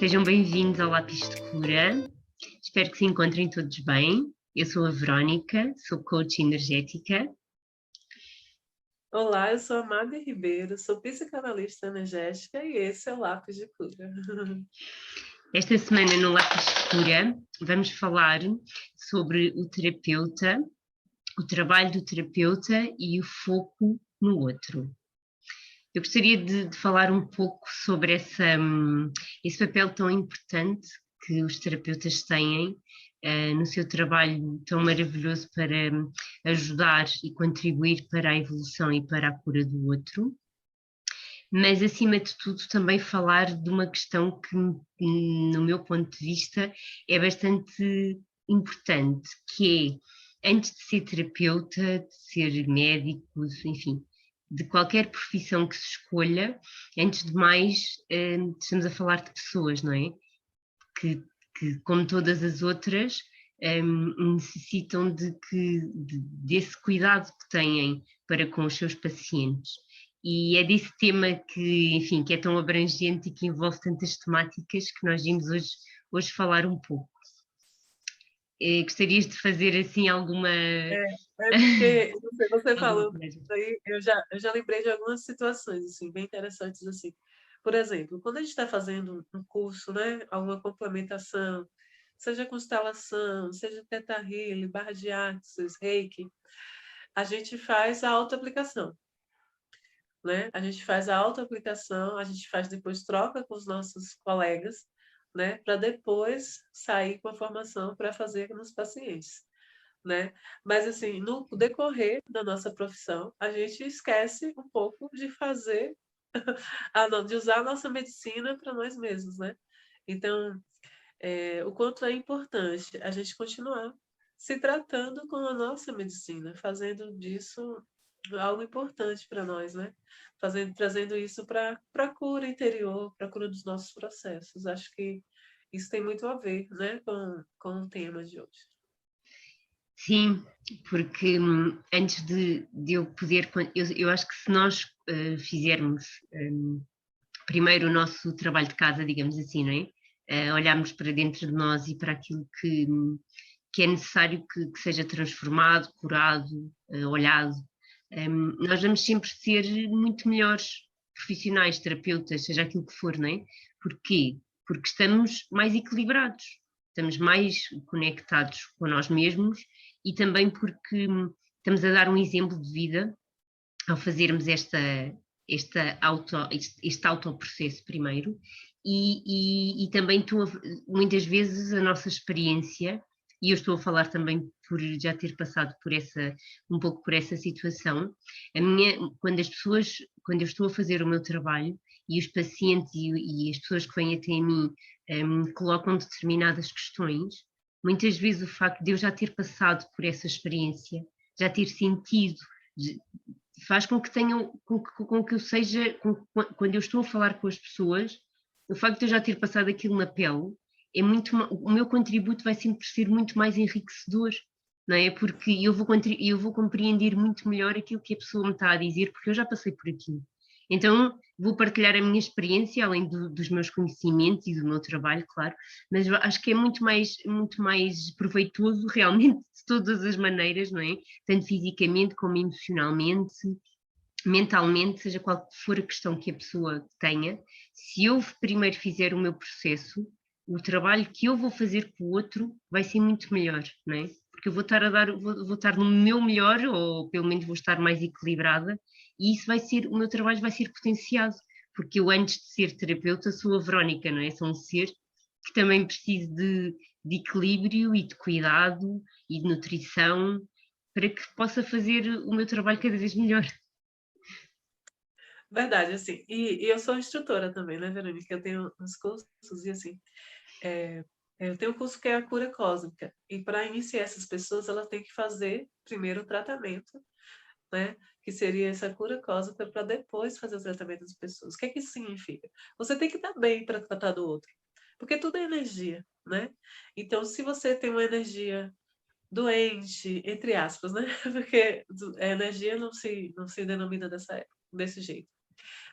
Sejam bem-vindos ao Lápis de Cura. Espero que se encontrem todos bem. Eu sou a Verónica, sou coach energética. Olá, eu sou a Madi Ribeiro, sou psicanalista energética e esse é o Lápis de Cura. Esta semana no Lápis de Cura vamos falar sobre o terapeuta, o trabalho do terapeuta e o foco no outro. Eu gostaria de falar um pouco sobre esse papel tão importante que os terapeutas têm no seu trabalho tão maravilhoso para ajudar e contribuir para a evolução e para a cura do outro. Mas, acima de tudo, também falar de uma questão que, no meu ponto de vista, é bastante importante, que é, antes de ser terapeuta, de ser médico, enfim, de qualquer profissão que se escolha, antes de mais, estamos a falar de pessoas, não é? Que como todas as outras, necessitam desse cuidado que têm para com os seus pacientes. E é desse tema que, enfim, que é tão abrangente e que envolve tantas temáticas que nós vimos hoje falar um pouco. Gostarias de fazer assim alguma... Porque você falou, alguma coisa? aí eu já lembrei de algumas situações assim, bem interessantes assim. Por exemplo, quando a gente está fazendo um curso, né, alguma complementação, seja constelação, seja Theta Healing, barra de Axis, Reiki, a gente faz a autoaplicação, né? A gente faz a autoaplicação, a gente faz depois troca com os nossos colegas, né, para depois sair com a formação para fazer nos pacientes, né? Mas assim, no decorrer da nossa profissão, a gente esquece um pouco de fazer, de usar a nossa medicina para nós mesmos, né? Então, o quanto é importante a gente continuar se tratando com a nossa medicina, fazendo disso algo importante para nós, né? Trazendo isso para a cura interior, para a cura dos nossos processos. Acho que isso tem muito a ver, né, com o tema de hoje. Sim, porque antes de eu poder... Eu acho que se nós fizermos primeiro o nosso trabalho de casa, digamos assim, não é? Olharmos para dentro de nós e para aquilo que é necessário que seja transformado, curado, olhado. Nós vamos sempre ser muito melhores profissionais, terapeutas, seja aquilo que for, não é? Porquê? Porque estamos mais equilibrados, estamos mais conectados com nós mesmos e também porque estamos a dar um exemplo de vida ao fazermos este autoprocesso primeiro e também muitas vezes a nossa experiência, e eu estou a falar também por já ter passado um pouco por essa situação, quando eu estou a fazer o meu trabalho e os pacientes e as pessoas que vêm até a mim colocam determinadas questões, muitas vezes o facto de eu já ter passado por essa experiência, já ter sentido, faz com que com que eu seja, quando eu estou a falar com as pessoas, o facto de eu já ter passado aquilo na pele, o meu contributo vai sempre ser muito mais enriquecedor, não é? Porque eu vou compreender muito melhor aquilo que a pessoa me está a dizer, porque eu já passei por aquilo. Então, vou partilhar a minha experiência, além dos meus conhecimentos e do meu trabalho, claro, mas acho que é muito mais proveitoso realmente de todas as maneiras, não é? Tanto fisicamente como emocionalmente, mentalmente, seja qual for a questão que a pessoa tenha, se eu primeiro fizer o meu processo, o trabalho que eu vou fazer com o outro vai ser muito melhor, não é? Porque eu vou estar no meu melhor, ou pelo menos vou estar mais equilibrada, e o meu trabalho vai ser potenciado, porque eu antes de ser terapeuta sou a Verónica, não é? Sou um ser que também preciso de equilíbrio e de cuidado e de nutrição para que possa fazer o meu trabalho cada vez melhor. Verdade, assim, e eu sou instrutora também, né, Verônica? Eu tenho uns cursos e, assim, eu tenho um curso que é a cura cósmica, e para iniciar essas pessoas, elas têm que fazer primeiro o tratamento, né, que seria essa cura cósmica, para depois fazer o tratamento das pessoas. O que é que isso significa? Você tem que estar bem para tratar do outro, porque tudo é energia, né? Então, se você tem uma energia doente, entre aspas, né, porque a energia não se denomina desse jeito.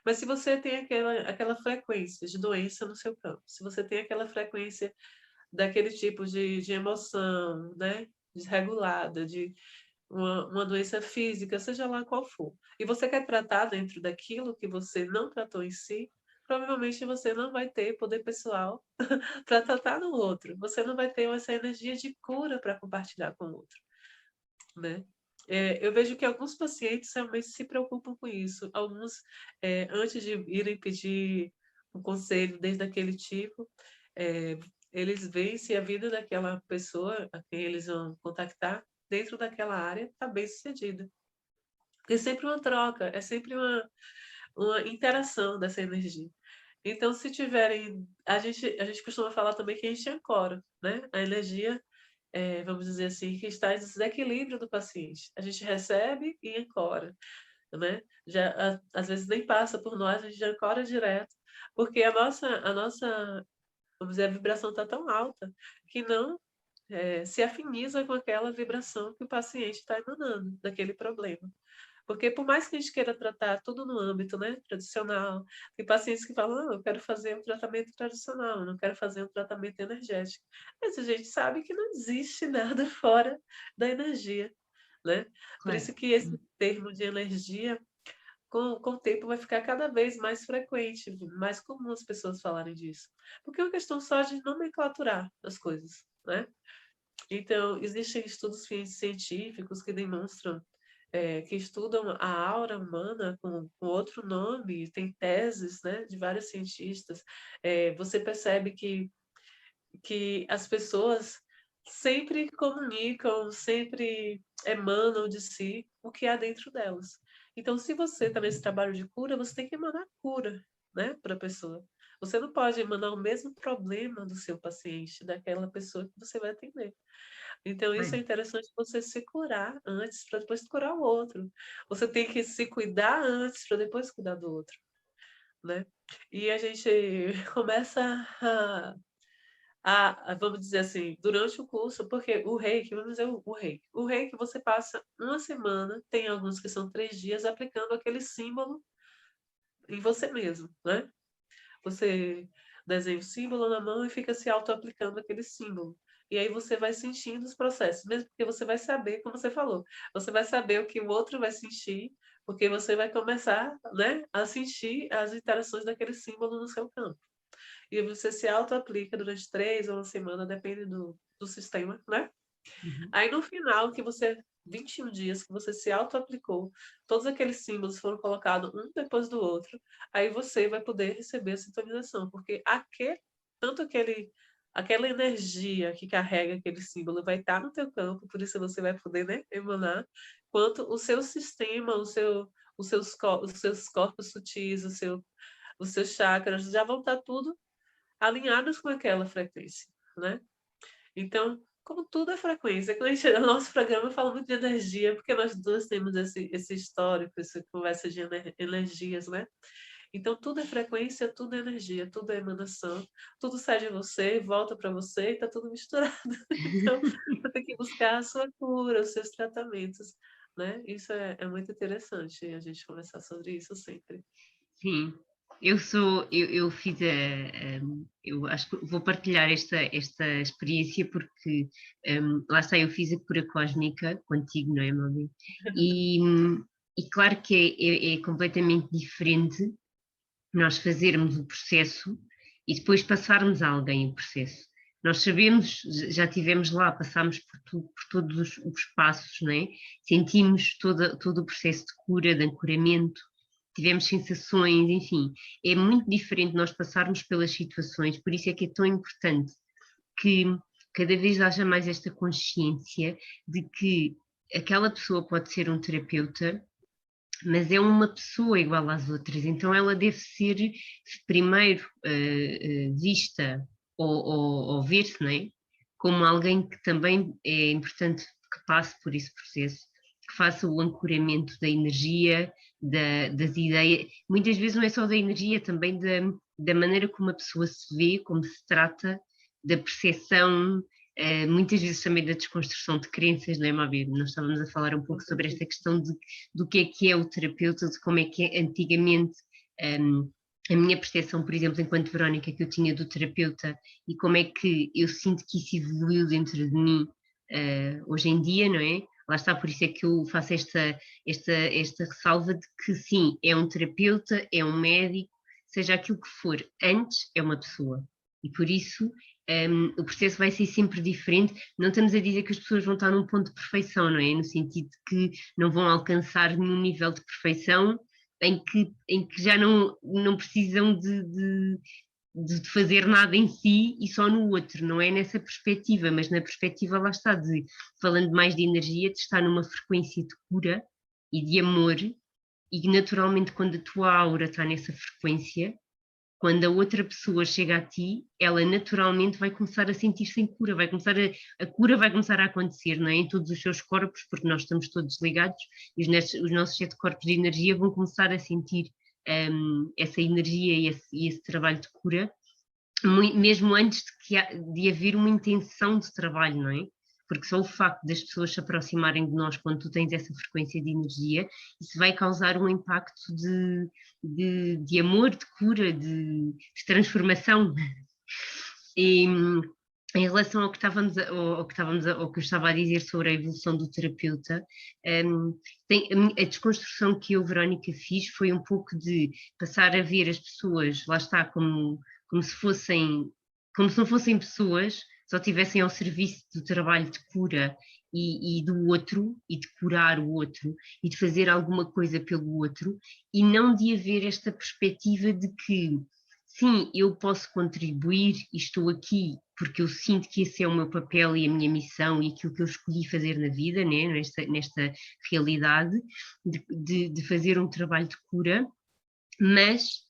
Mas se você tem aquela frequência de doença no seu campo, se você tem aquela frequência daquele tipo de emoção, né, desregulada, de uma doença física, seja lá qual for, e você quer tratar dentro daquilo que você não tratou em si, provavelmente você não vai ter poder pessoal para tratar no outro. Você não vai ter essa energia de cura para compartilhar com o outro, né. Eu vejo que alguns pacientes realmente se preocupam com isso. Alguns, antes de irem pedir um conselho desde aquele tipo, eh, eles veem se a vida daquela pessoa a quem eles vão contactar, dentro daquela área, está bem-sucedida. Porque é sempre uma troca, é sempre uma interação dessa energia. Então, se tiverem a gente costuma falar também que a gente ancora, né, a energia, vamos dizer assim, que está em desequilíbrio do paciente. A gente recebe e ancora, né. Às vezes nem passa por nós, a gente já ancora direto, porque a nossa, vamos dizer, a vibração está tão alta que não, se afiniza com aquela vibração que o paciente está emanando, daquele problema. Porque por mais que a gente queira tratar tudo no âmbito, né, tradicional, tem pacientes que falam: "Não, eu quero fazer um tratamento tradicional, eu não quero fazer um tratamento energético". Mas a gente sabe que não existe nada fora da energia, né. Por Claro. isso que esse termo de energia, com o tempo vai ficar cada vez mais frequente, mais comum as pessoas falarem disso. Porque é uma questão só de nomenclaturar as coisas, né. Então, existem estudos científicos que demonstram, que estudam a aura humana com outro nome, tem teses, né, de vários cientistas. Você percebe que as pessoas sempre comunicam, sempre emanam de si o que há dentro delas. Então, se você está nesse trabalho de cura, você tem que emanar cura, né, para a pessoa. Você não pode emanar o mesmo problema do seu paciente, daquela pessoa que você vai atender. Então isso é Claro. interessante, você se curar antes para depois curar o outro. Você tem que se cuidar antes para depois cuidar do outro, né. E a gente começa a vamos dizer assim, durante o curso, porque o reiki, vamos dizer o reiki você passa uma semana, tem alguns que são 3 dias, aplicando aquele símbolo em você mesmo, né. Você desenha o símbolo na mão e fica se auto-aplicando aquele símbolo. E aí você vai sentindo os processos, mesmo porque você vai saber, como você falou, você vai saber o que o outro vai sentir, porque você vai começar, né, a sentir as interações daquele símbolo no seu campo. E você se auto-aplica durante 3 ou 1 semana, depende do sistema, né. Uhum. Aí no final que você 21 dias que você se auto-aplicou, todos aqueles símbolos foram colocados um depois do outro, aí você vai poder receber a sintonização, porque tanto aquela energia que carrega aquele símbolo vai estar no teu campo, por isso você vai poder, né, emanar, quanto o seu sistema, os seus corpos sutis, os seus chakras já vão estar tudo alinhados com aquela frequência, né. Então, como tudo é frequência, quando a gente o nosso programa fala muito de energia, porque nós 2 temos esse histórico, essa conversa de energias, né. Então tudo é frequência, tudo é energia, tudo é emanação, tudo sai de você, volta para você e está tudo misturado. Então, você tem que buscar a sua cura, os seus tratamentos, né. Isso é muito interessante a gente conversar sobre isso sempre. Sim, eu fiz eu acho que vou partilhar esta experiência porque, lá está, eu fiz a cura cósmica contigo, não é, Móvel? E claro que é completamente diferente nós fazermos o processo e depois passarmos a alguém o processo. Nós sabemos, já estivemos lá, passámos por todos os passos, não é? Sentimos todo o processo de cura, de ancoramento, tivemos sensações, enfim, é muito diferente nós passarmos pelas situações, por isso é que é tão importante que cada vez haja mais esta consciência de que aquela pessoa pode ser um terapeuta, mas é uma pessoa igual às outras, então ela deve ser primeiro vista ou ver-se, não é? Como alguém que também é importante que passe por esse processo, que faça o ancoramento da energia, das ideias. Muitas vezes não é só da energia, também da maneira como a pessoa se vê, como se trata, da percepção, muitas vezes também da desconstrução de crenças, não é, Mabir? Nós estávamos a falar um Com pouco sobre certeza. esta questão do que é o terapeuta, de como é que antigamente a minha percepção, por exemplo, enquanto Verónica, que eu tinha do terapeuta, e como é que eu sinto que isso evoluiu dentro de mim hoje em dia, não é? Lá está, por isso é que eu faço esta ressalva de que sim, é um terapeuta, é um médico, seja aquilo que for, antes é uma pessoa. E por isso o processo vai ser sempre diferente. Não estamos a dizer que as pessoas vão estar num ponto de perfeição, não é? No sentido de que não vão alcançar nenhum nível de perfeição em que já não precisam de fazer nada em si e só no outro, não é nessa perspectiva, mas na perspectiva, lá está, falando mais de energia, de estar numa frequência de cura e de amor, e naturalmente quando a tua aura está nessa frequência, quando a outra pessoa chega a ti, ela naturalmente vai começar a sentir-se em cura, a cura vai começar a acontecer, não é? Em todos os seus corpos, porque nós estamos todos ligados, e os nossos 7 corpos de energia vão começar a sentir essa energia e esse trabalho de cura, mesmo antes de haver uma intenção de trabalho, não é? Porque só o facto das pessoas se aproximarem de nós quando tu tens essa frequência de energia, isso vai causar um impacto de amor, de cura, de transformação. E em relação ao que ao que eu estava a dizer sobre a evolução do terapeuta, a desconstrução que eu, Verónica, fiz foi um pouco de passar a ver as pessoas, lá está, como se como se não fossem pessoas, só estivessem ao serviço do trabalho de cura e do outro, e de curar o outro, e de fazer alguma coisa pelo outro, e não de haver esta perspectiva de que, sim, eu posso contribuir e estou aqui porque eu sinto que esse é o meu papel e a minha missão e aquilo que eu escolhi fazer na vida, né? Nesta realidade, de fazer um trabalho de cura, mas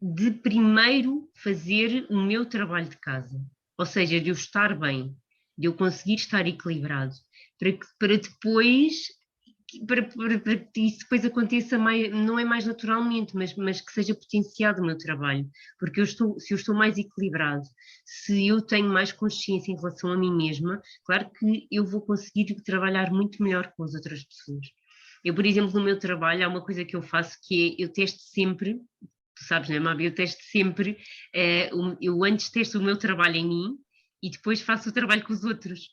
de primeiro fazer o meu trabalho de casa, ou seja, de eu estar bem, de eu conseguir estar equilibrado, para depois para que isso depois aconteça mais, não é mais naturalmente, mas que seja potenciado o meu trabalho, porque se eu estou mais equilibrado, se eu tenho mais consciência em relação a mim mesma, claro que eu vou conseguir trabalhar muito melhor com as outras pessoas. Eu, por exemplo, no meu trabalho, há uma coisa que eu faço que é, eu testo sempre, tu sabes, não é, Mabi? Eu testo sempre, eu antes testo o meu trabalho em mim e depois faço o trabalho com os outros.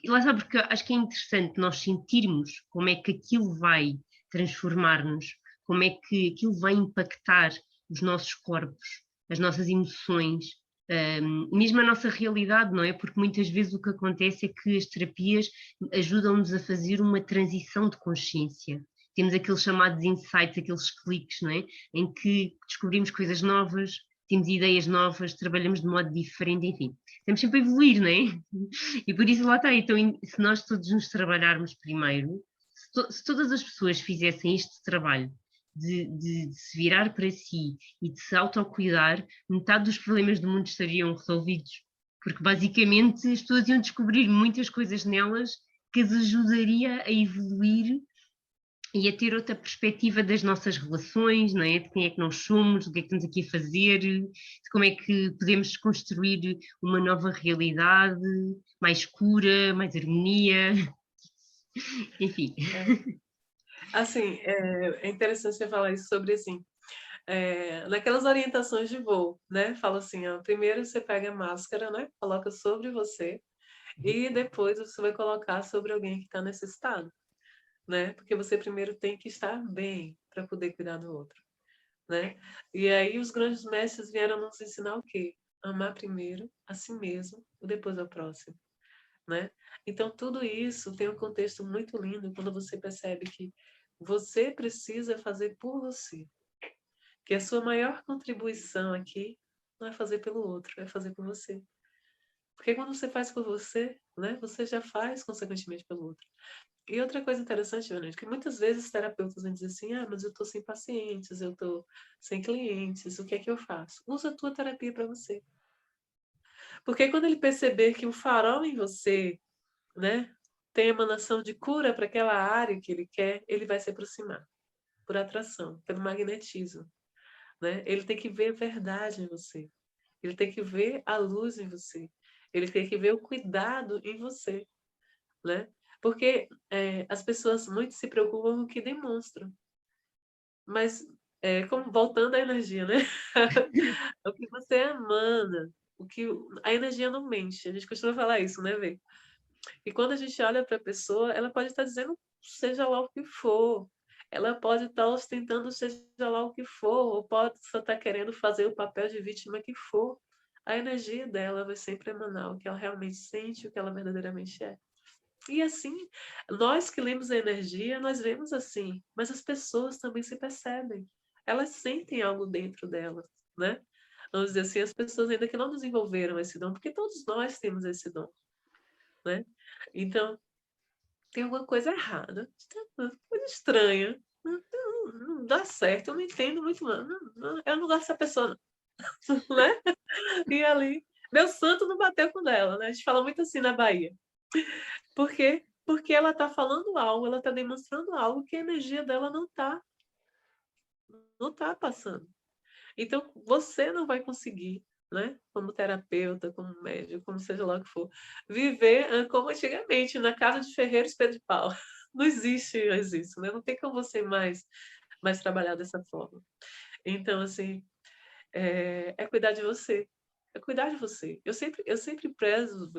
Lá está, porque acho que é interessante nós sentirmos como é que aquilo vai transformar-nos, como é que aquilo vai impactar os nossos corpos, as nossas emoções, mesmo a nossa realidade, não é? Porque muitas vezes o que acontece é que as terapias ajudam-nos a fazer uma transição de consciência. Temos aqueles chamados insights, aqueles cliques, não é? Em que descobrimos coisas novas, temos ideias novas, trabalhamos de modo diferente, enfim. Temos sempre a evoluir, não é? E por isso lá está. Então, se nós todos nos trabalharmos primeiro, se todas as pessoas fizessem este trabalho de se virar para si e de se autocuidar, metade dos problemas do mundo estariam resolvidos. Porque basicamente as pessoas iam descobrir muitas coisas nelas que as ajudaria a evoluir e a ter outra perspectiva das nossas relações, não é? De quem é que nós somos, do que é que estamos aqui a fazer, de como é que podemos construir uma nova realidade, mais cura, mais harmonia, enfim. Assim, é interessante você falar isso sobre, assim, naquelas orientações de voo, né? Fala assim, ó, primeiro você pega a máscara, né? Coloca sobre você e depois você vai colocar sobre alguém que está necessitado, né? Porque você primeiro tem que estar bem para poder cuidar do outro, né? E aí os grandes mestres vieram nos ensinar o quê? Amar primeiro a si mesmo e depois ao próximo, né? Então tudo isso tem um contexto muito lindo quando você percebe que você precisa fazer por você, que a sua maior contribuição aqui não é fazer pelo outro, é fazer por você. Porque quando você faz por você, né, você já faz consequentemente pelo outro. E outra coisa interessante, Vanessa, que muitas vezes os terapeutas vão dizer assim, mas eu estou sem pacientes, eu estou sem clientes, o que é que eu faço? Usa a tua terapia para você. Porque quando ele perceber que o farol em você, né, tem emanação de cura para aquela área que ele quer, ele vai se aproximar por atração, pelo magnetismo, né? Ele tem que ver a verdade em você. Ele tem que ver a luz em você. Ele tem que ver o cuidado em você, né? Porque as pessoas muito se preocupam com o que demonstram. Mas como voltando à energia, né? O que você emana, a energia não mente. A gente costuma falar isso, né, Vê? E quando a gente olha para a pessoa, ela pode estar dizendo seja lá o que for. Ela pode estar ostentando seja lá o que for, ou pode só estar querendo fazer o papel de vítima que for. A energia dela vai sempre emanar o que ela realmente sente, o que ela verdadeiramente é. E assim, nós que lemos a energia, nós vemos assim, mas as pessoas também se percebem. Elas sentem algo dentro delas, né? Vamos dizer assim, as pessoas ainda que não desenvolveram esse dom, porque todos nós temos esse dom, né? Então, tem alguma coisa errada, coisa estranha, não dá certo, eu não entendo muito, eu não gosto dessa pessoa, né? E ali, meu santo não bateu com dela, né? A gente fala muito assim na Bahia. Por quê? Porque ela está falando algo, ela está demonstrando algo que a energia dela não tá passando. Então, você não vai conseguir, né, como terapeuta, como médico, como seja lá o que for, viver como antigamente, na casa de ferreiro espelho de pau. Não existe mais isso, né? Não tem como você mais trabalhar dessa forma. Então, assim, é cuidar de você. É cuidar de você. Eu sempre prezo,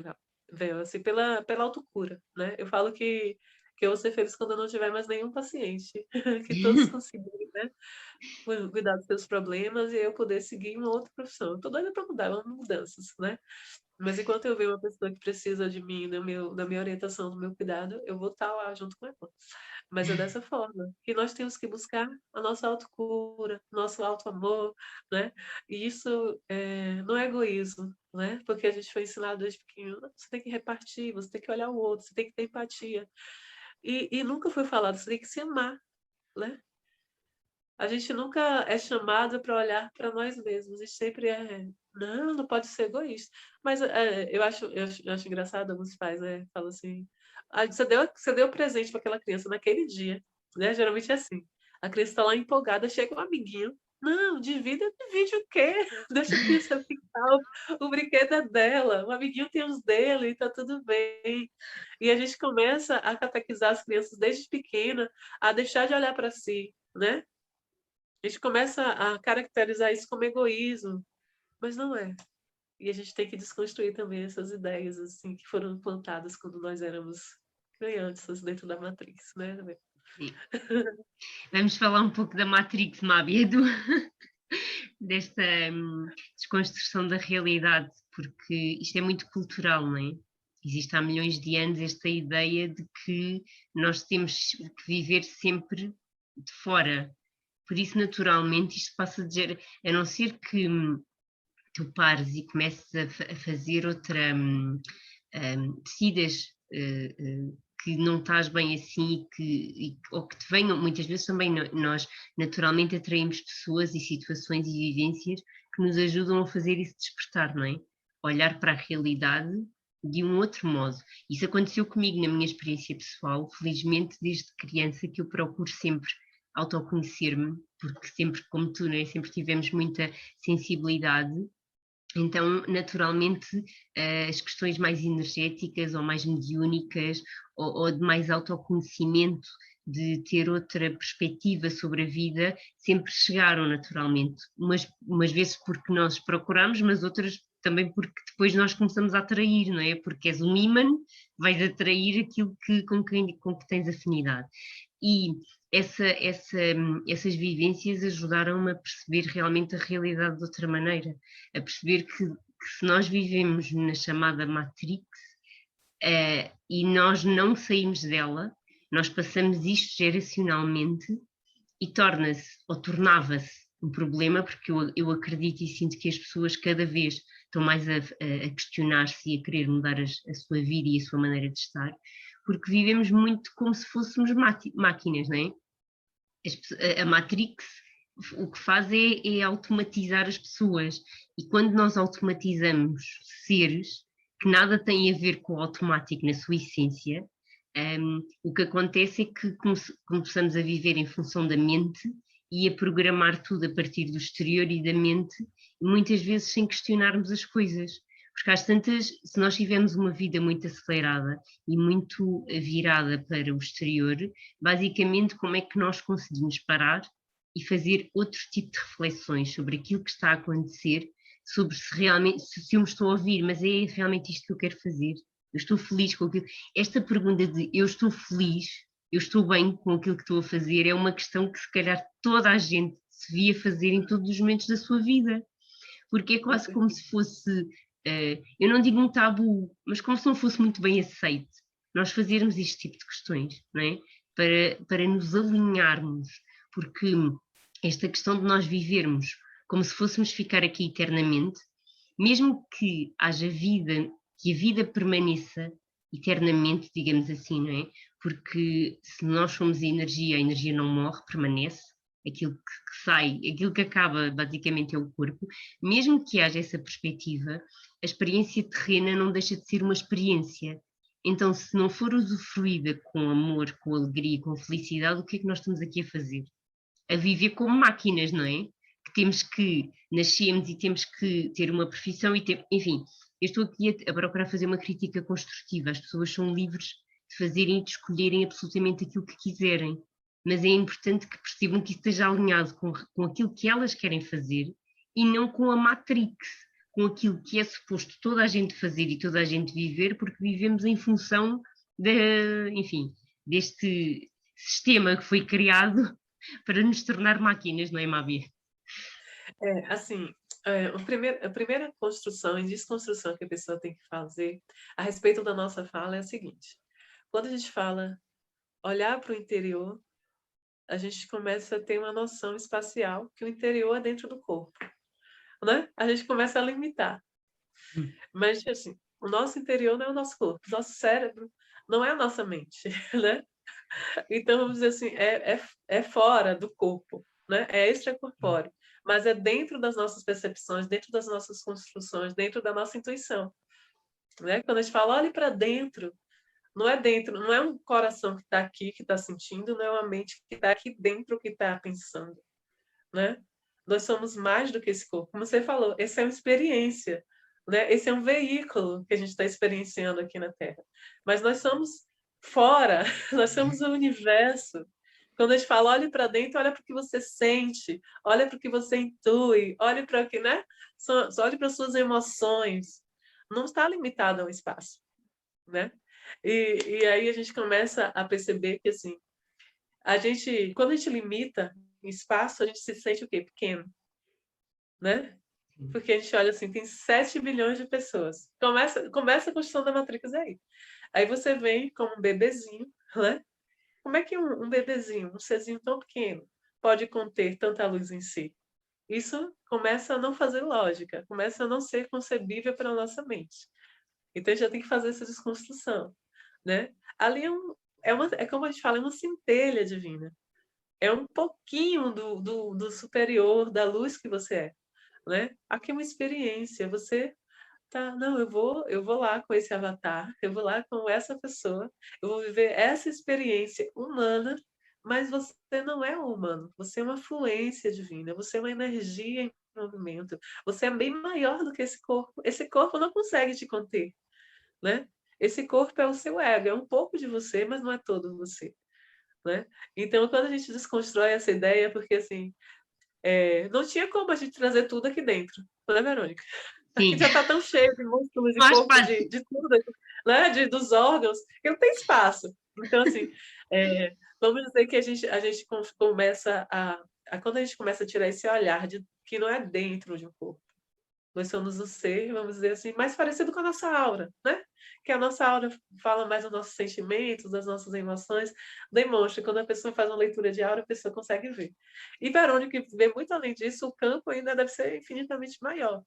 Vel, assim, pela autocura, né? Eu falo que eu vou ser feliz quando eu não tiver mais nenhum paciente, que todos conseguirem, né, cuidar dos seus problemas e eu poder seguir uma outra profissão. Eu tô doida para mudar, eu amo mudanças, né? Mas enquanto eu ver uma pessoa que precisa de mim, da minha orientação, do meu cuidado, eu vou estar lá junto com ela. Mas é dessa forma que nós temos que buscar a nossa autocura, nosso auto-amor, né? E isso não é egoísmo, né? Porque a gente foi ensinado desde pequeno, você tem que repartir, você tem que olhar o outro, você tem que ter empatia. E nunca foi falado, você tem que se amar, né? A gente nunca é chamado para olhar para nós mesmos, a gente sempre não pode ser egoísta. Mas eu acho engraçado alguns pais, né? Falam assim, você deu presente para aquela criança naquele dia, né? Geralmente é assim. A criança está lá empolgada, chega um amiguinho. Não, divide o quê? Deixa a criança ficar, o brinquedo é dela, o amiguinho tem os dele, e tá tudo bem. E a gente começa a catequizar as crianças desde pequena a deixar de olhar para si, né? A gente começa a caracterizar isso como egoísmo, mas não é. E a gente tem que desconstruir também essas ideias assim que foram implantadas quando nós éramos crianças dentro da Matrix, né? Sim. Vamos falar um pouco da Matrix, Mábia, desta desconstrução da realidade, porque isto é muito cultural, não é? Existe há milhões de anos esta ideia de que nós temos que viver sempre de fora. Por isso, naturalmente, isto passa a dizer, a não ser que tu pares e comeces a fazer outra, decidas que não estás bem assim ou que te venham, muitas vezes também nós naturalmente atraímos pessoas e situações e vivências que nos ajudam a fazer isso despertar, não é? Olhar para a realidade de um outro modo. Isso aconteceu comigo na minha experiência pessoal, felizmente desde criança que eu procuro sempre autoconhecer-me, porque sempre, como tu, né, sempre tivemos muita sensibilidade, então, naturalmente, as questões mais energéticas ou mais mediúnicas ou de mais autoconhecimento, de ter outra perspectiva sobre a vida, sempre chegaram naturalmente. Umas vezes porque nós procuramos, mas outras também porque depois nós começamos a atrair, não é? Porque és um ímã, vais atrair aquilo com que tens afinidade. E essas vivências ajudaram-me a perceber realmente a realidade de outra maneira, a perceber que se nós vivemos na chamada Matrix, e nós não saímos dela, nós passamos isto geracionalmente e torna-se, ou tornava-se, um problema, porque eu acredito e sinto que as pessoas cada vez estão mais a questionar-se e a querer mudar a sua vida e a sua maneira de estar, porque vivemos muito como se fôssemos máquinas, não é? A Matrix o que faz é automatizar as pessoas, e quando nós automatizamos seres que nada têm a ver com o automático na sua essência, o que acontece é que começamos a viver em função da mente e a programar tudo a partir do exterior e da mente, muitas vezes sem questionarmos as coisas. Porque às tantas, se nós tivermos uma vida muito acelerada e muito virada para o exterior, basicamente como é que nós conseguimos parar e fazer outro tipo de reflexões sobre aquilo que está a acontecer, sobre se realmente, se eu me estou a ouvir, mas é realmente isto que eu quero fazer, eu estou feliz com aquilo. Esta pergunta de eu estou feliz, eu estou bem com aquilo que estou a fazer, é uma questão que se calhar toda a gente devia fazer em todos os momentos da sua vida, porque é Com quase como certeza. se fosse, eu não digo um tabu, mas como se não fosse muito bem aceito nós fazermos este tipo de questões, não é? Para nos alinharmos, porque esta questão de nós vivermos como se fôssemos ficar aqui eternamente, mesmo que haja vida, que a vida permaneça eternamente, digamos assim, não é? Porque se nós somos a energia não morre, permanece, aquilo que sai, aquilo que acaba basicamente é o corpo, mesmo que haja essa perspectiva, a experiência terrena não deixa de ser uma experiência. Então, se não for usufruída com amor, com alegria, com felicidade, o que é que nós estamos aqui a fazer? A viver como máquinas, não é? Que temos que, nascemos e temos que ter uma profissão e ter, enfim, eu estou aqui a procurar fazer uma crítica construtiva, as pessoas são livres de fazerem e de escolherem absolutamente aquilo que quiserem, mas é importante que percebam que isso esteja alinhado com aquilo que elas querem fazer e não com a Matrix, com aquilo que é suposto toda a gente fazer e toda a gente viver, porque vivemos em função enfim, deste sistema que foi criado para nos tornar máquinas, não é, Mabi? Assim, a primeira construção e desconstrução que a pessoa tem que fazer a respeito da nossa fala é a seguinte: quando a gente fala olhar para o interior, a gente começa a ter uma noção espacial que o interior é dentro do corpo, né? A gente começa a limitar. Mas, assim, o nosso interior não é o nosso corpo, o nosso cérebro não é a nossa mente, né? Então, vamos dizer assim, é fora do corpo, né? É extracorpóreo, mas é dentro das nossas percepções, dentro das nossas construções, dentro da nossa intuição, né? Quando a gente fala, olhe para dentro, não é dentro, não é um coração que está aqui, que está sentindo, não é uma mente que está aqui dentro que está pensando, né? Nós somos mais do que esse corpo. Como você falou, essa é uma experiência, né? Esse é um veículo que a gente está experienciando aqui na Terra. Mas nós somos fora, nós somos o universo. Quando a gente fala, olhe para dentro, olha para o que você sente, olha para o que você intui, olhe para o que, né? Olhe para as suas emoções. Não está limitado a um espaço, né? E aí a gente começa a perceber que, assim, quando a gente limita espaço, a gente se sente o quê? Pequeno, né? Porque a gente olha assim, tem 7 bilhões de pessoas. Começa a construção da Matrix aí. Aí você vem como um bebezinho, né? Como é que um bebezinho, um serzinho tão pequeno, pode conter tanta luz em si? Isso começa a não fazer lógica, começa a não ser concebível para a nossa mente. Então, a gente já tem que fazer essa desconstrução, né? Ali é como a gente fala, é uma centelha divina. É um pouquinho do superior, da luz que você é, né? Aqui é uma experiência, você tá, não, eu vou lá com esse avatar, eu vou lá com essa pessoa, eu vou viver essa experiência humana, mas você não é um humano, você é uma fluência divina, você é uma energia em movimento, você é bem maior do que esse corpo não consegue te conter, né? Esse corpo é o seu ego, é um pouco de você, mas não é todo você, né? Então, quando a gente desconstrói essa ideia, porque assim, não tinha como a gente trazer tudo aqui dentro, né, Verônica? Aqui Sim, já está tão cheio de músculos, de faz corpo, parte. de tudo, né? Dos órgãos, que não tem espaço. Então, assim, vamos dizer que a gente começa quando a gente começa a tirar esse olhar de que não é dentro de um corpo. Nós somos o ser, vamos dizer assim, mais parecido com a nossa aura, né? Que a nossa aura fala mais dos nossos sentimentos, das nossas emoções, demonstra. Quando a pessoa faz uma leitura de aura, a pessoa consegue ver. E Verônica vê muito além disso, o campo ainda deve ser infinitamente maior,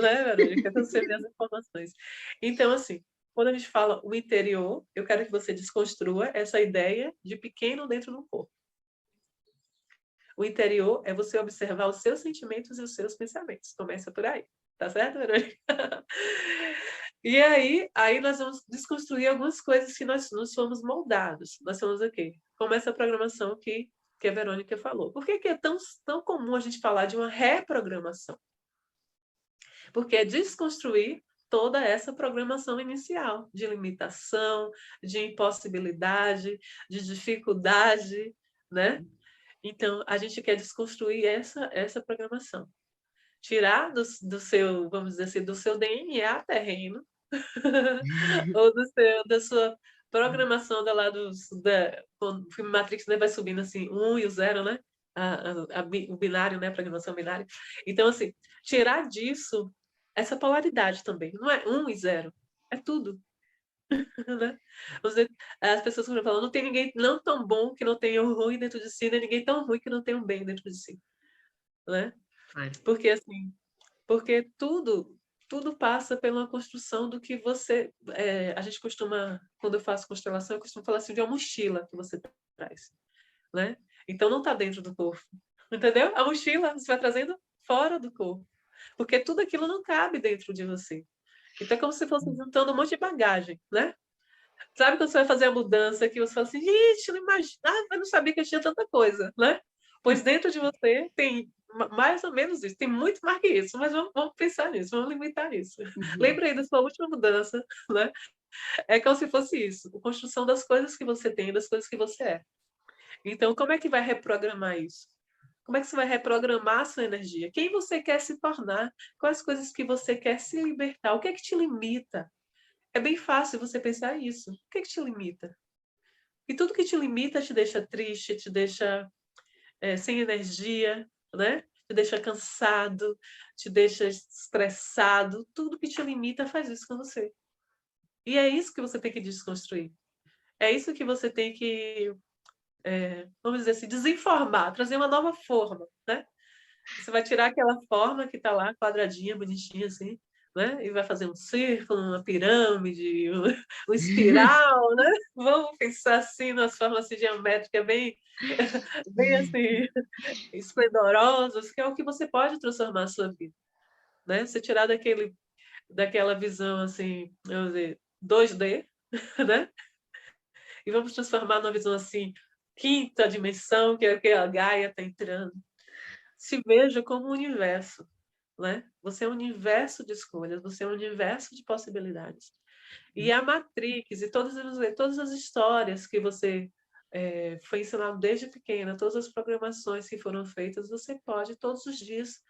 né, Verônica? Então você vê as informações. Então, assim, quando a gente fala o interior, eu quero que você desconstrua essa ideia de pequeno dentro do corpo. O interior é você observar os seus sentimentos e os seus pensamentos. Começa por aí. Tá certo, Verônica? E aí nós vamos desconstruir algumas coisas que nós fomos moldados. Nós somos o quê? Como essa programação que a Verônica falou. Por que é tão comum a gente falar de uma reprogramação? Porque é desconstruir toda essa programação inicial de limitação, de impossibilidade, de dificuldade, né? Então, a gente quer desconstruir essa programação. Tirar do seu, vamos dizer assim, do seu DNA terreno, ou da sua programação quando o filme Matrix, né, vai subindo assim, 1 e o 0, né? O binário, né? A programação binária. Então, assim, tirar disso essa polaridade também. Não é 1 e 0, é tudo. Né? As pessoas que falam, não tem ninguém não tão bom que não tenha um ruim dentro de si, nem ninguém tão ruim que não tenha um bem dentro de si. Né? Claro. Porque, assim, porque tudo passa pela construção do que você... a gente costuma, quando eu faço constelação, eu costumo falar assim de uma mochila que você traz. Né? Então, não está dentro do corpo. Entendeu? A mochila você vai trazendo fora do corpo. Porque tudo aquilo não cabe dentro de você. Então, é como se fosse juntando um monte de bagagem, né? Sabe quando você vai fazer a mudança que você fala assim, gente, não imaginava, eu não sabia que eu tinha tanta coisa, né? Pois dentro de você tem mais ou menos isso, tem muito mais que isso, mas vamos pensar nisso, vamos limitar nisso. Lembra aí da sua última mudança, né? É como se fosse isso, a construção das coisas que você tem, das coisas que você é. Então, como é que vai reprogramar isso? Como é que você vai reprogramar a sua energia? Quem você quer se tornar? Quais coisas que você quer se libertar? O que é que te limita? É bem fácil você pensar isso. O que é que te limita? E tudo que te limita te deixa triste, te deixa sem energia, né? Te deixa cansado, te deixa estressado. Tudo que te limita faz isso com você. E é isso que você tem que desconstruir. É isso que você tem que, vamos dizer assim, desenformar, trazer uma nova forma, né? Você vai tirar aquela forma que está lá, quadradinha, bonitinha, assim, né? E vai fazer um círculo, uma pirâmide, um espiral, né? Vamos pensar assim, nas formas assim, geométricas bem assim, esplendorosas, que é o que você pode transformar a sua vida, né? Você tirar daquela visão, assim, vamos dizer, 2D, né? E vamos transformar numa visão, assim, quinta dimensão, que é o que a Gaia está entrando. Se veja como um universo, né? Você é um universo de escolhas, você é um universo de possibilidades. E a Matrix e todas as histórias que você foi ensinado desde pequena, todas as programações que foram feitas, você pode todos os dias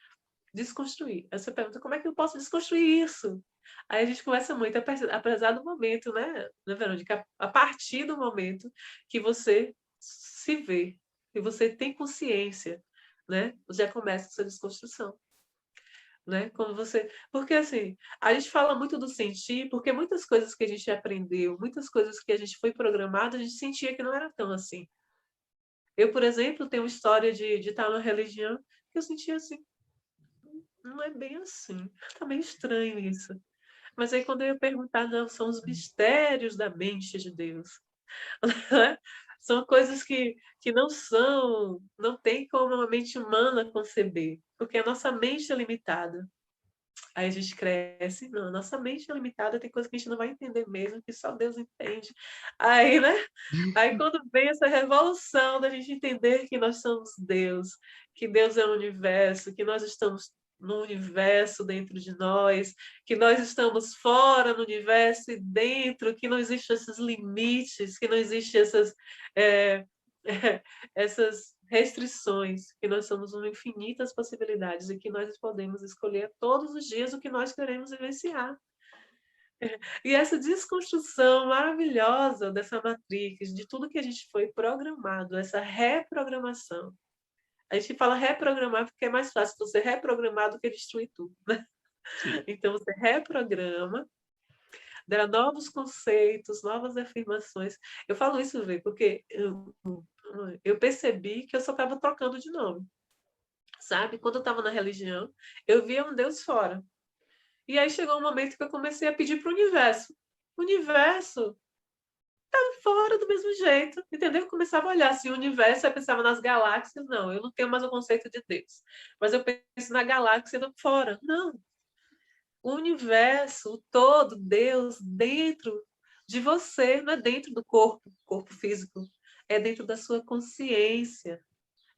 desconstruir. Aí você pergunta, como é que eu posso desconstruir isso? Aí a gente começa muito, apesar do momento, né, Verônica? A partir do momento que você se vê, que você tem consciência, né? Já começa essa desconstrução. Né? Quando você... Porque, assim, a gente fala muito do sentir, porque muitas coisas que a gente aprendeu, muitas coisas que a gente foi programado, a gente sentia que não era tão assim. Eu, por exemplo, tenho uma história de estar numa religião que eu sentia assim, não é bem assim, tá meio estranho isso. Mas aí quando eu ia perguntar, não, são os mistérios da mente de Deus. São coisas que não tem como a mente humana conceber, porque a nossa mente é limitada. Aí a gente cresce, não, nossa mente é limitada, tem coisa que a gente não vai entender mesmo, que só Deus entende. Aí, né? Aí quando vem essa revolução da gente entender que nós somos Deus, que Deus é o universo, que nós estamos no universo dentro de nós, que nós estamos fora do universo e dentro, que não existem esses limites, que não existem é, essas restrições, que nós somos uma infinitas possibilidades e que nós podemos escolher todos os dias o que nós queremos vivenciar. E essa desconstrução maravilhosa dessa matrix, de tudo que a gente foi programado, essa reprogramação. A gente fala reprogramar porque é mais fácil você reprogramar do que destruir tudo. Né? Então, você reprograma, dá novos conceitos, novas afirmações. Eu falo isso, Vê, porque eu percebi que eu só estava trocando de nome. Sabe? Quando eu estava na religião, eu via um Deus fora. E aí chegou um momento que eu comecei a pedir para o universo. O universo tá fora do mesmo jeito, entendeu? Eu começava a olhar assim, o universo, eu pensava nas galáxias, não, eu não tenho mais o conceito de Deus. Mas eu penso na galáxia fora. Não. O universo, o todo, Deus, dentro de você, não é dentro do corpo físico, é dentro da sua consciência.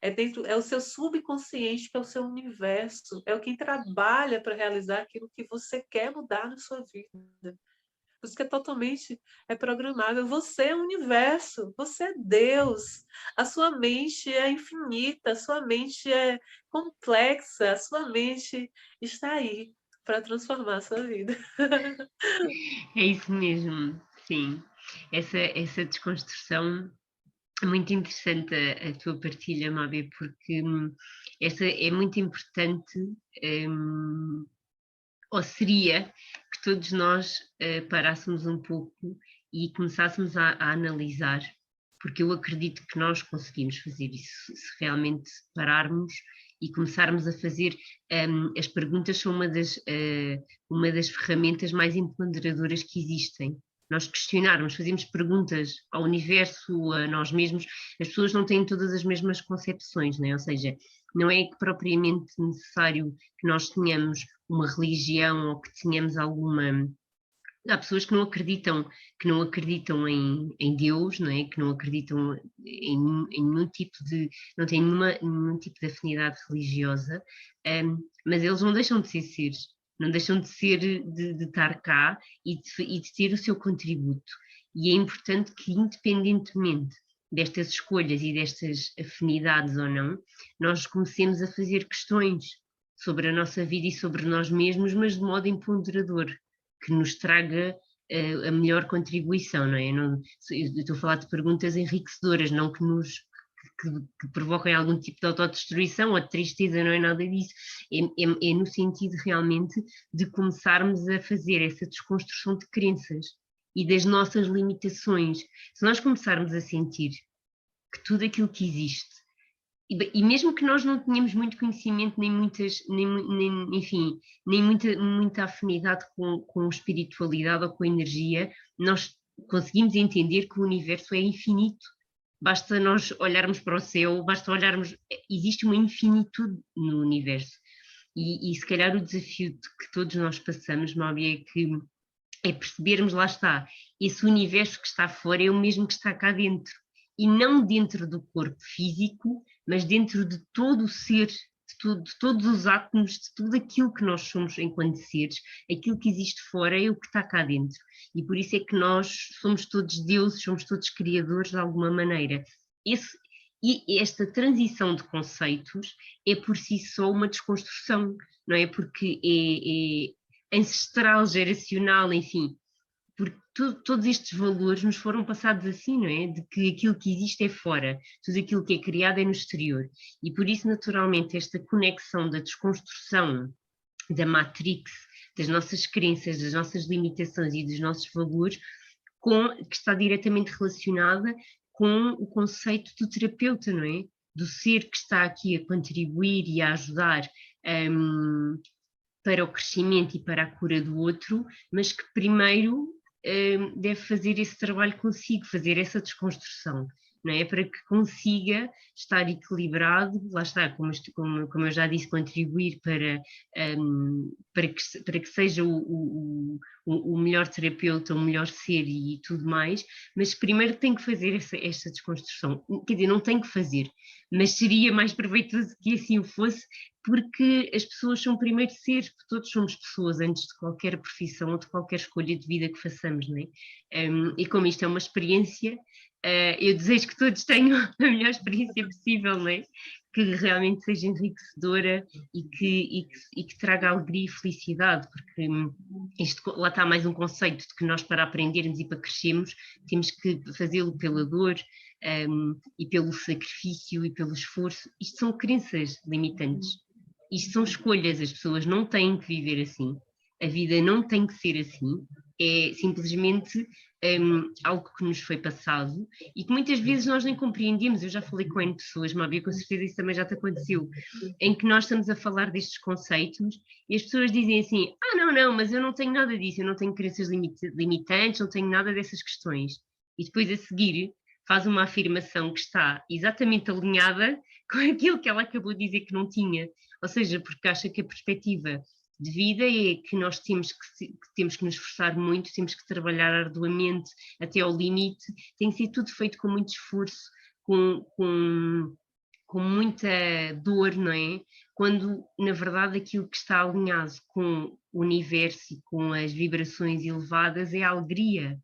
É o seu subconsciente, que é o seu universo, é o que trabalha para realizar aquilo que você quer mudar na sua vida. Por isso que é totalmente programável. Você é o universo, você é Deus. A sua mente é infinita, a sua mente é complexa, a sua mente está aí para transformar a sua vida. É isso mesmo, sim. Essa desconstrução é muito interessante a tua partilha, Mábia, porque essa é muito importante, ou seria que todos nós parássemos um pouco e começássemos a analisar, porque eu acredito que nós conseguimos fazer isso, se realmente pararmos e começarmos a fazer. As perguntas são uma das ferramentas mais empoderadoras que existem. Nós questionarmos, fazemos perguntas ao universo, a nós mesmos. As pessoas não têm todas as mesmas concepções, não é? Ou seja, não é propriamente necessário que nós tenhamos uma religião ou que tenhamos alguma. Há pessoas que não acreditam em Deus, não é? Que não acreditam em nenhum tipo de, não têm nenhum tipo de afinidade religiosa, mas eles não deixam de ser seres, não deixam de ser, de estar cá e de ter o seu contributo. E é importante que, independentemente destas escolhas e destas afinidades ou não, nós comecemos a fazer questões sobre a nossa vida e sobre nós mesmos, mas de modo empoderador, que nos traga a melhor contribuição, não é? Não, eu estou a falar de perguntas enriquecedoras, não que provoquem algum tipo de autodestruição ou de tristeza, não é nada disso. É no sentido realmente de começarmos a fazer essa desconstrução de crenças e das nossas limitações. Se nós começarmos a sentir que tudo aquilo que existe, e mesmo que nós não tenhamos muito conhecimento, nem muitas, enfim, nem muita afinidade com espiritualidade ou com energia, nós conseguimos entender que o universo é infinito. Basta nós olharmos para o céu, basta olharmos, existe uma infinitude no universo. E se calhar o desafio que todos nós passamos, Mábia, é percebermos, lá está, esse universo que está fora é o mesmo que está cá dentro. E não dentro do corpo físico, mas dentro de todo o ser, de todos os átomos, de tudo aquilo que nós somos enquanto seres, aquilo que existe fora é o que está cá dentro. E por isso é que nós somos todos deuses, somos todos criadores de alguma maneira. E esta transição de conceitos é por si só uma desconstrução, não é? Porque é ancestral, geracional, enfim, porque todos estes valores nos foram passados assim, não é? De que aquilo que existe é fora, tudo aquilo que é criado é no exterior. E por isso, naturalmente, esta conexão da desconstrução da matrix, das nossas crenças, das nossas limitações e dos nossos valores, que está diretamente relacionada com o conceito do terapeuta, não é? Do ser que está aqui a contribuir e a ajudar para o crescimento e para a cura do outro, mas que primeiro deve fazer esse trabalho consigo, fazer essa desconstrução, não é? Para que consiga estar equilibrado, lá está, como eu já disse, contribuir para que seja o melhor terapeuta, o melhor ser e tudo mais, mas primeiro tem que fazer esta desconstrução. Quer dizer, não tem que fazer, mas seria mais proveitoso que assim o fosse, porque as pessoas são primeiro seres, todos somos pessoas antes de qualquer profissão ou de qualquer escolha de vida que façamos, não é? E como isto é uma experiência, eu desejo que todos tenham a melhor experiência possível, não é? Que realmente seja enriquecedora e que traga alegria e felicidade, porque isto, lá está mais um conceito de que nós, para aprendermos e para crescermos, temos que fazê-lo pela dor, e pelo sacrifício e pelo esforço. Isto são crenças limitantes. Isto são escolhas, as pessoas não têm que viver assim, a vida não tem que ser assim, é simplesmente algo que nos foi passado e que muitas vezes nós nem compreendemos. Eu já falei com N pessoas, Mábia, com certeza isso também já te aconteceu, em que nós estamos a falar destes conceitos e as pessoas dizem assim: não, mas eu não tenho nada disso, eu não tenho crenças limitantes, não tenho nada dessas questões. E depois a seguir faz uma afirmação que está exatamente alinhada com aquilo que ela acabou de dizer que não tinha. Ou seja, porque acha que a perspectiva de vida é que nós temos que nos esforçar muito, temos que trabalhar arduamente até ao limite, tem que ser tudo feito com muito esforço, com com muita dor, não é? Quando, na verdade, aquilo que está alinhado com o universo e com as vibrações elevadas é a alegria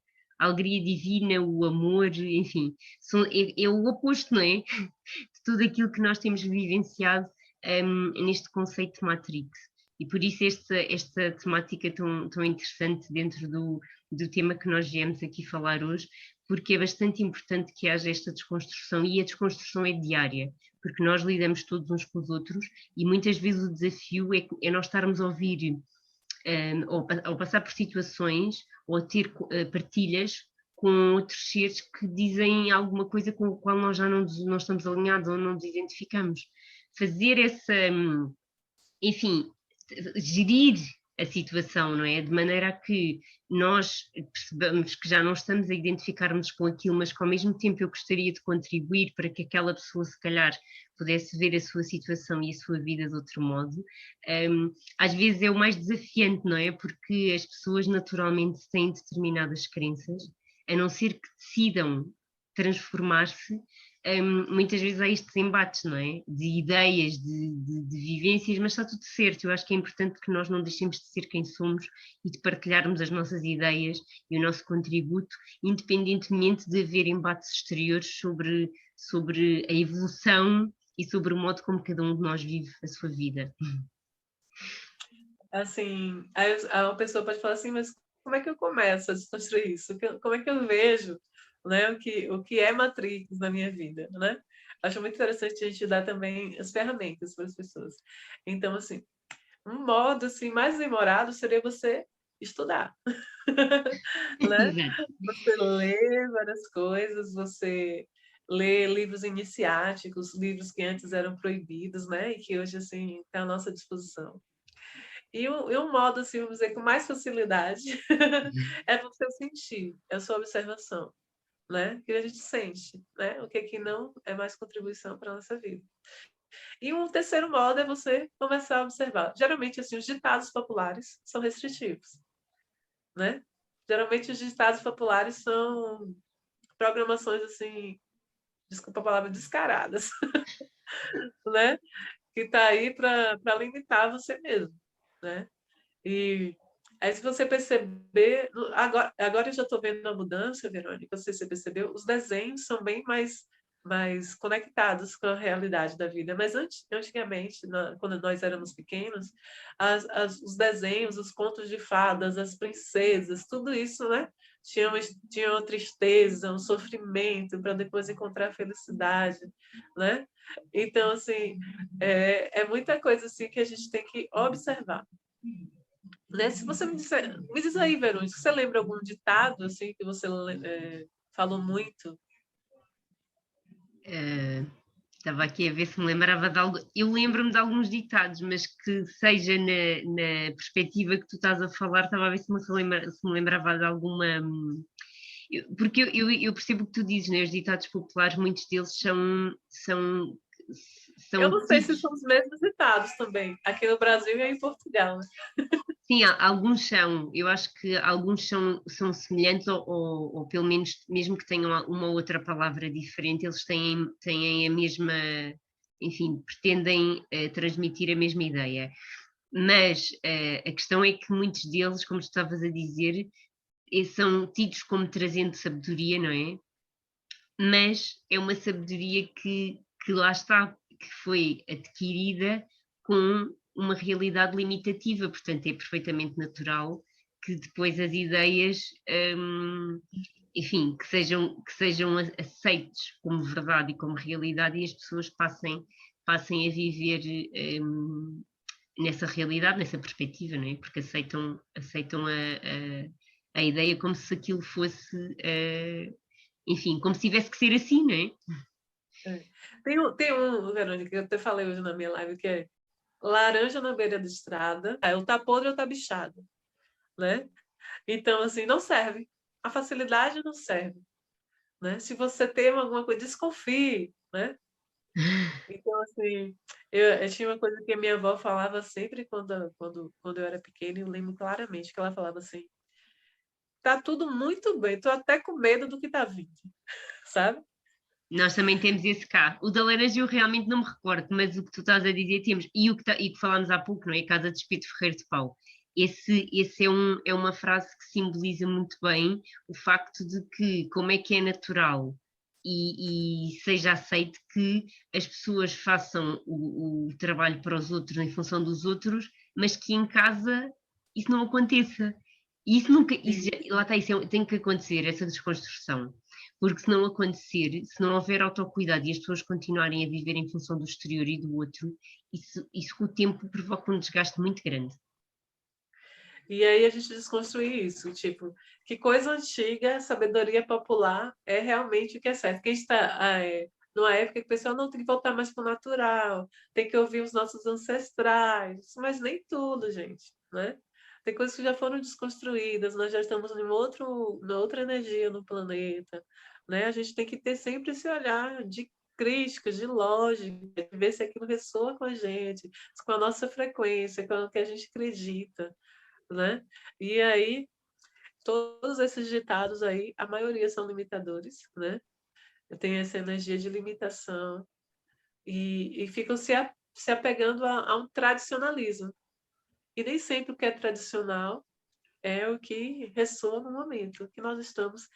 divina, o amor, enfim, é o oposto, não é? De tudo aquilo que nós temos vivenciado neste conceito de Matrix. E por isso esta temática tão interessante dentro do tema que nós viemos aqui falar hoje, porque é bastante importante que haja esta desconstrução, e a desconstrução é diária, porque nós lidamos todos uns com os outros, e muitas vezes o desafio é nós estarmos a ouvir, ou passar por situações, ou a ter partilhas com outros seres que dizem alguma coisa com a qual nós já não estamos alinhados ou não nos identificamos. Fazer essa, enfim, gerir a situação, não é? De maneira a que nós percebamos que já não estamos a identificar-nos com aquilo, mas que ao mesmo tempo eu gostaria de contribuir para que aquela pessoa, se calhar, pudesse ver a sua situação e a sua vida de outro modo. Às vezes é o mais desafiante, não é? Porque as pessoas naturalmente têm determinadas crenças, a não ser que decidam transformar-se. Muitas vezes há estes embates, não é? De ideias, de vivências, mas está tudo certo. Eu acho que é importante que nós não deixemos de ser quem somos e de partilharmos as nossas ideias e o nosso contributo, independentemente de haver embates exteriores sobre a evolução e sobre o modo como cada um de nós vive a sua vida. Assim, aí a pessoa pode falar assim, mas como é que eu começo a desconstruir isso? Como é que eu vejo, né, o que é Matrix na minha vida, né? Acho muito interessante a gente dar também as ferramentas para as pessoas. Então, assim, um modo assim, mais demorado seria você estudar, né? Exato. Você lê várias coisas, você lê livros iniciáticos, livros que antes eram proibidos, né? E que hoje, assim, estão à nossa disposição. E um modo, assim, vamos dizer, com mais facilidade, é você sentir, é a sua observação, né? O que a gente sente, né? O que não é mais contribuição para a nossa vida. E um terceiro modo é você começar a observar. Geralmente, assim, os ditados populares são restritivos, né? Geralmente, os ditados populares são programações, assim, desculpa a palavra, descaradas, né? Que está aí para limitar você mesmo, né? E aí, se você perceber, agora eu já estou vendo a mudança, Verônica, não sei se você percebeu, os desenhos são bem mais conectados com a realidade da vida. Mas antigamente, quando nós éramos pequenos, os desenhos, os contos de fadas, as princesas, tudo isso, né? Tinha uma tristeza, um sofrimento, para depois encontrar a felicidade, né? Então, assim, é muita coisa assim que a gente tem que observar. Né? Se você me diz aí, Verônica, você lembra algum ditado assim que você falou muito? Estava aqui a ver se me lembrava de algo. Eu lembro-me de alguns ditados, mas que seja na perspectiva que tu estás a falar, estava a ver se me lembrava de alguma. Porque eu percebo o que tu dizes, né? Os ditados populares, muitos deles são Eu não sei se tidos. são os mesmos ditados também, aqui no Brasil e em Portugal. Sim, alguns são, eu acho que alguns são semelhantes, ou pelo menos, mesmo que tenham uma outra palavra diferente, eles têm a mesma, enfim, pretendem transmitir a mesma ideia. Mas a questão é que muitos deles, como tu estavas a dizer, são tidos como trazendo sabedoria, não é? Mas é uma sabedoria que lá está, que foi adquirida com uma realidade limitativa, portanto é perfeitamente natural que depois as ideias, enfim, que sejam aceites como verdade e como realidade, e as pessoas passem a viver nessa realidade, nessa perspectiva, não é? Porque aceitam a ideia como se aquilo fosse, enfim, como se tivesse que ser assim, não é? Tem um, Verônica, que eu até falei hoje na minha live, que é laranja na beira da estrada, ou tá podre ou tá bichado, né? Então, assim, não serve. A facilidade não serve, né? Se você tem alguma coisa, desconfie, né? Então, assim, eu tinha uma coisa que a minha avó falava sempre quando eu era pequena, e eu lembro claramente que ela falava assim: tá tudo muito bem, tô até com medo do que tá vindo, sabe? Nós também temos esse cá. O da laranja eu realmente não me recordo, mas o que tu estás a dizer temos. E que falámos há pouco, não é? Casa de Espeto Ferreiro de Pau. Esse é uma frase que simboliza muito bem o facto de que, como é que é natural e seja aceito que as pessoas façam o trabalho para os outros em função dos outros, mas que em casa isso não aconteça. E isso nunca, lá está, tem que acontecer, essa desconstrução. Porque se não acontecer, se não houver autocuidado e as pessoas continuarem a viver em função do exterior e do outro, isso com o tempo provoca um desgaste muito grande. E aí a gente desconstruir isso, tipo, que coisa antiga, sabedoria popular é realmente o que é certo. Quem está numa época que o pessoal não tem que voltar mais para o natural, tem que ouvir os nossos ancestrais, mas nem tudo, gente, né? Tem coisas que já foram desconstruídas, nós já estamos em numa outra energia no planeta, né? A gente tem que ter sempre esse olhar de crítica, de lógica, de ver se aquilo ressoa com a gente, com a nossa frequência, com o que a gente acredita, né? E aí, todos esses ditados aí, a maioria são limitadores, né? Tem essa energia de limitação e ficam se apegando a um tradicionalismo. E nem sempre o que é tradicional é o que ressoa no momento que nós estamos.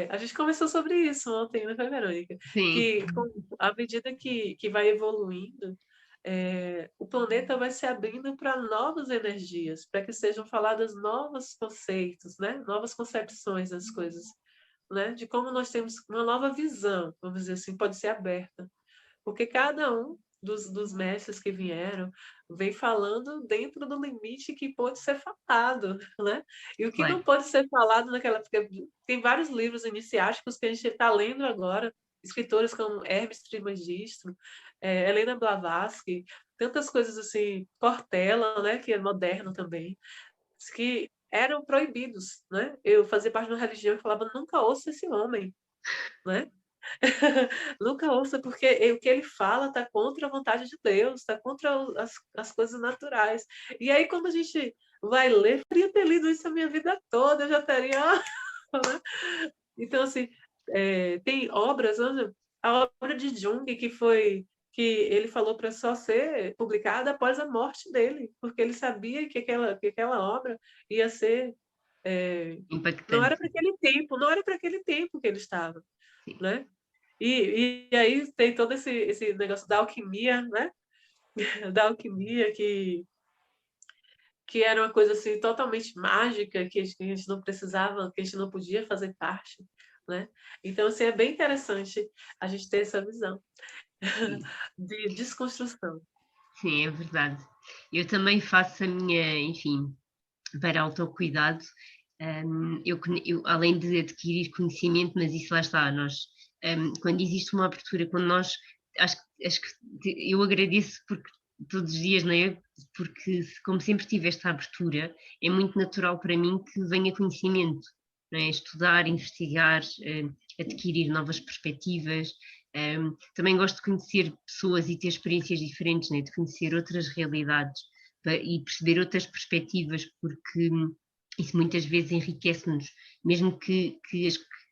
A gente conversou sobre isso ontem, não foi, Verônica? Sim, Que à medida que vai evoluindo, o planeta vai se abrindo para novas energias, para que sejam faladas novos conceitos, né? Novas concepções das coisas, né? De como nós temos uma nova visão, vamos dizer assim, pode ser aberta. Porque cada um dos mestres que vieram vem falando dentro do limite que pode ser falado, né? E o que não claro. pode ser falado naquela... Porque tem vários livros iniciáticos que a gente está lendo agora, escritores como Hermes Trismegisto, Helena Blavatsky, tantas coisas assim, Cortella, né, que é moderno também, que eram proibidos, né? Eu fazia parte de uma religião e falava, nunca ouça esse homem, né? Nunca ouça, porque o que ele fala está contra a vontade de Deus, está contra as coisas naturais. E aí, quando a gente vai ler, eu teria ter lido isso a minha vida toda, eu já teria. Né? Então, assim, tem obras, a obra de Jung, que ele falou para só ser publicada após a morte dele, porque ele sabia que aquela obra ia ser. Não era Impactante. para aquele tempo, não era para aquele tempo que ele estava, Sim, né? E aí tem todo esse negócio da alquimia, né? Da alquimia que era uma coisa assim totalmente mágica, que a gente não precisava, que a gente não podia fazer parte, né? Então, assim, é bem interessante a gente ter essa visão sim. de desconstrução. Sim, é verdade. Eu também faço a minha, enfim, para autocuidado, além de adquirir conhecimento, mas isso lá está, quando existe uma abertura, quando nós, acho que eu agradeço porque todos os dias, não é? Porque como sempre tive esta abertura, é muito natural para mim que venha conhecimento, não é? Estudar, investigar, adquirir novas perspectivas. Também gosto de conhecer pessoas e ter experiências diferentes, né? De conhecer outras realidades e perceber outras perspectivas, porque isso muitas vezes enriquece-nos, mesmo que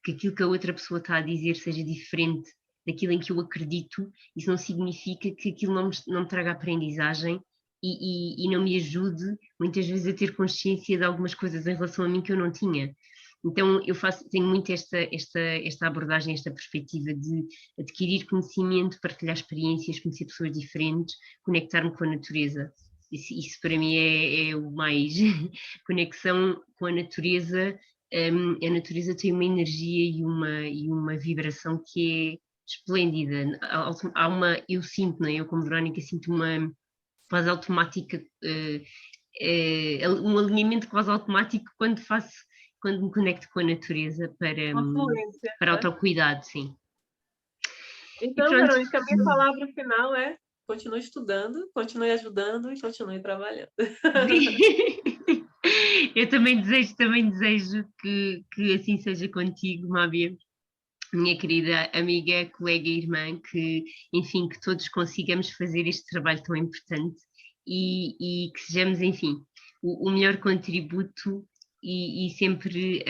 aquilo que a outra pessoa está a dizer seja diferente daquilo em que eu acredito, isso não significa que aquilo não me traga aprendizagem e não me ajude muitas vezes a ter consciência de algumas coisas em relação a mim que eu não tinha. Então tenho muito esta abordagem, esta perspectiva de adquirir conhecimento, partilhar experiências, conhecer pessoas diferentes, conectar-me com a natureza. Isso para mim é o mais conexão com a natureza. A natureza tem uma energia e uma vibração que é esplêndida. Eu sinto, não é? Eu como Verónica sinto uma quase automática, um alinhamento quase automático quando me conecto com a natureza Uma fluência, para né? autocuidado, sim. E Então, pronto. Verônica, a minha palavra final é continue estudando, continue ajudando e continue trabalhando. Eu também desejo que assim seja contigo, Mábia, minha querida amiga, colega e irmã, que, enfim, que todos consigamos fazer este trabalho tão importante e que sejamos, enfim, o melhor contributo e sempre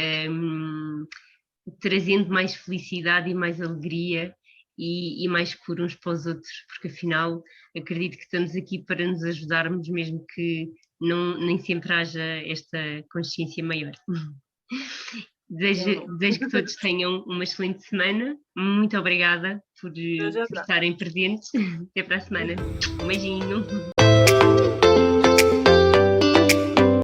trazendo mais felicidade e mais alegria e mais seguro uns para os outros, porque afinal acredito que estamos aqui para nos ajudarmos, mesmo que nem sempre haja esta consciência maior. Desejo que todos tenham uma excelente semana. Muito obrigada por estarem presentes. Até para a semana. Um beijinho.